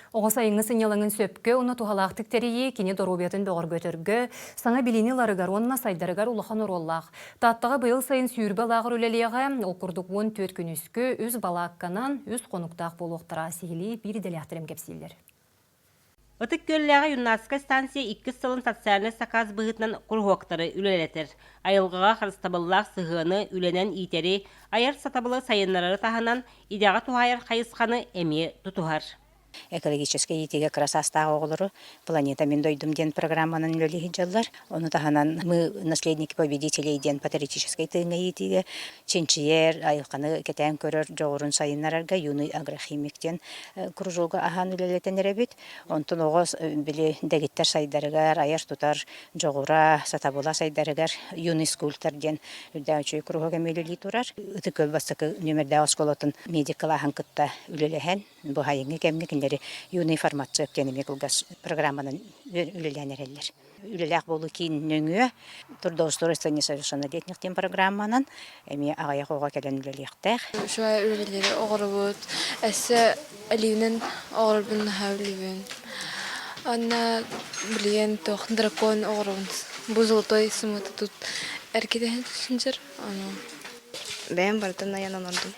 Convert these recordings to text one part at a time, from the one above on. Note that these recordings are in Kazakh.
Оғысайыңы сынялыңын сөпкө, оны тухалақтық тәрейі кені доробиятын доғыр көтіргі, саңа біліні ларығар, онына сайдарығар улахан ороллақ. Таттыға бұйыл сайын сүйірбі лағыр өлелеға, оқырдық 14 күн үскі, үз бала аққанан, үз қонуқтақ болуқтыра сихили бір деляқтырым кепсейлер. Отык көлләгә юннасқа станция 2 сылын социальный саказ бұғытынан құрғуақтары үлелетір. Айылғыға қырыстабыллақ сығыны үленен итері, айыр сатабылы сайынлары тағынан идеға туғайыр қайысқаны әме тұтуғар. Экологический итиге красастағы оғылыры планета мен дойдым ден программанын өлігі жаллар. Оны тағанан мы наследники победителей ден патриотический тыңы итиге ченчиер, айылқаны кетен көрір жоғырын сайынларарға юны агрохимиктен кружуға ахан өлелетен әребет. Онтын оғыз білі дәгеттер сайдарығар, айыр тұтар жоғыра сатабыла сайдарығар юны скульптар ден үлдәучі круға кәмелі тұрар. Үті көл бастықы нөмірді осколатын медикал ахан күтті өлелеген. Бұл хайыңы кәмге кендері юны информация өктенеме кылгас программанын үлеләнерелер. Үлеләк болу кейін нөңі трудоустройство совершеннолетних программанын әме ағая қоға кәлен үлелектәк. Шуай үлелері оғыры бұд. Әсі әлівнен оғыры бұн хәулівен. Анна білген тоқын дракон оғыры бұн. Бұл золотой сымыты тут әркеден түсінжір. Бәйін бардым аян анардым.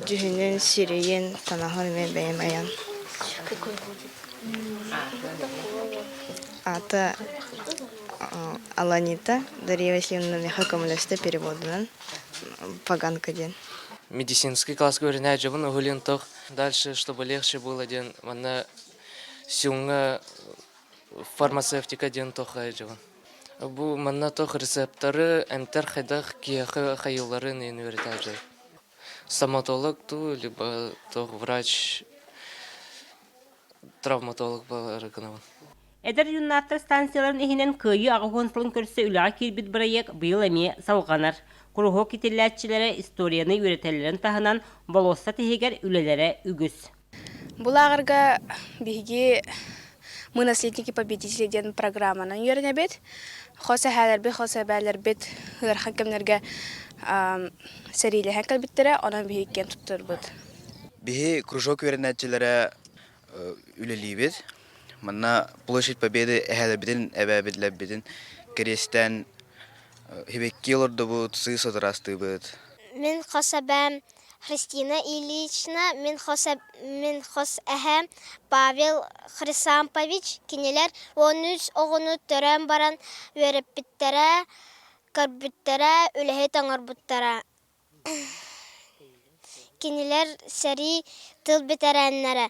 Жүхінен сирейен танахын мен бәйім аян. Ата Аланита, Дарья Васильевна Михакомлесте переводынан Паганка ден. Медицинский класс говорит, жабын угулин тох. Дальше, чтобы легче было ден, манна сюнга фармацевтика ден тох жабын. Бу манна тох рецепторы эмтер хайдах кияхы хайыларын ен веритажы. Стоматолог ту, либо тох врач, травматолог баларыгынавын. Эдер юннаттар станцияларын эхинен күйі ағығонсылын көрсе үліға келбіт бірайек бұйыл әме салғанар. Құрығы кетеләтчілері историяны үйретелерін тағынан болоса тегер үлелері үгіз. Бұл ағырға бігі мы наследники победителей ден программанын үйеріне бет. Хоса бәлер бет ғырхан кемнерге сәрейлі хәкіл біттірі, онан бігі кен тұттыр бұд. Бігі кружок үйерінәтчілері үлелі бет. Манна площадь победы әхәлі әбәбедләп бетін керестен хебекке олырды бұд, сы сотырасты бұд. Мен хоса бәм Христина Ильична, мен хос әхәм Павел Хрисампович, кенелер 13 оғыны түрән баран өріп біттірі, көрбіттірі, үліхе таңыр бұттыры. Кенелер сәри тыл бітәрәннәрі.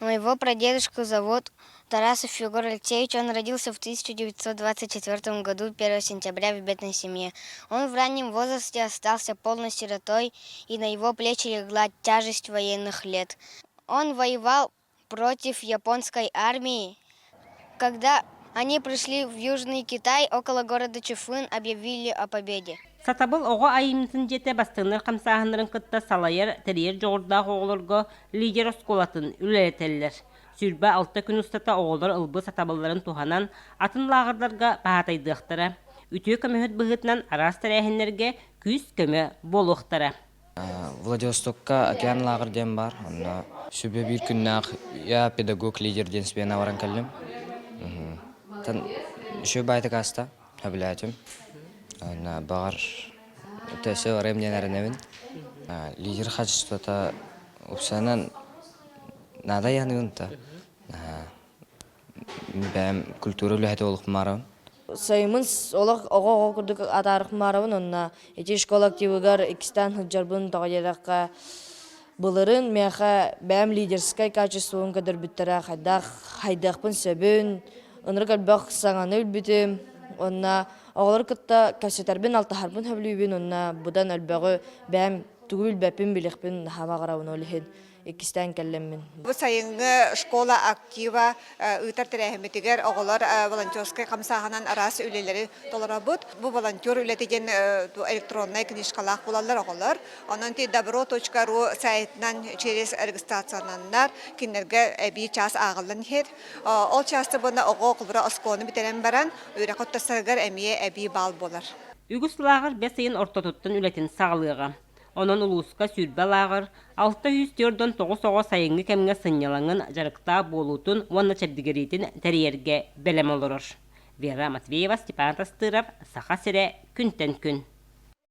Моего прадедушку зовут Тарасов Егор Алексеевич. Он родился в 1924 году, 1 сентября, в бедной семье. Он в раннем возрасте остался полной сиротой, и на его плечи легла тяжесть военных лет. Он воевал против японской армии. Когда они пришли в Южный Китай, около города Чифын, объявили о победе. Сатабыл оғы айымсын жете бастыңнар қамсағынларын күтті салайыр тәрер жоғырдағы оғылырғы лидер осколатын үлелетелілер. Сүрбі 6 күн ұстата оғылыр ұлбы сатабыларын туғанан атын лағырдарға бағатайдықтыры. Үтіе көмөхіт бұғытынан арас тәрәхінлерге күз көмі болуқтыры. Владивостокка океан лағырден бар. Сүрбі бір күннақ я педагог лидерден спена варан кәлім. Үші байты каста, табіләтім. Бағар өтесі ремден әріневін. Лидер қачыстыта ұпсанан нада яныгынта. Бәм культура үләхеті олық марауын. Сайымыз олық оға күрдік атарық марауын. Онна етеш коллективігар екістан хүджарбын тағайыраққа бұлырын мәқа бәм лидерскай качествуын көдір біттіра хайдақпын сөбін. Оныр кәлбақ саңаны үлбітім. Онна оғылар күтті кәсетәрбін алтахарбын хөблүйбін. Онна бұдан әлбәғі бәм түгіл бәпін біліқпін хама қарауын олығын. Екістен кәлеммін. Бұл сайынғы школа актива ұйтар тәрәхіметігер оғылар волонтерскай қамсағынан арасы үлелері толыра бұд. Бұл волонтер үлетеген электронный книжкалақ болалар оғылар. Онын те добро.ру сайтынан через регистрациянандар кенерге әбей час ағылын хер. Ол часты бұны оғы оқылбыра осконы бітерен баран үйрі қоттасырғар әмие әбей бал болар. Үгіс лағыр 5 сайын орта тұттын үлетін сағылыға. Onun uluska sürbe lağır, 604-9 oğa sayıngı kemge sınyalanın jarıkta bolutun vanna çebdigeritin teriyerge belem olurur. Vera Matveyeva, Stepan Tastırov, Saha Sire, Күнтен күн.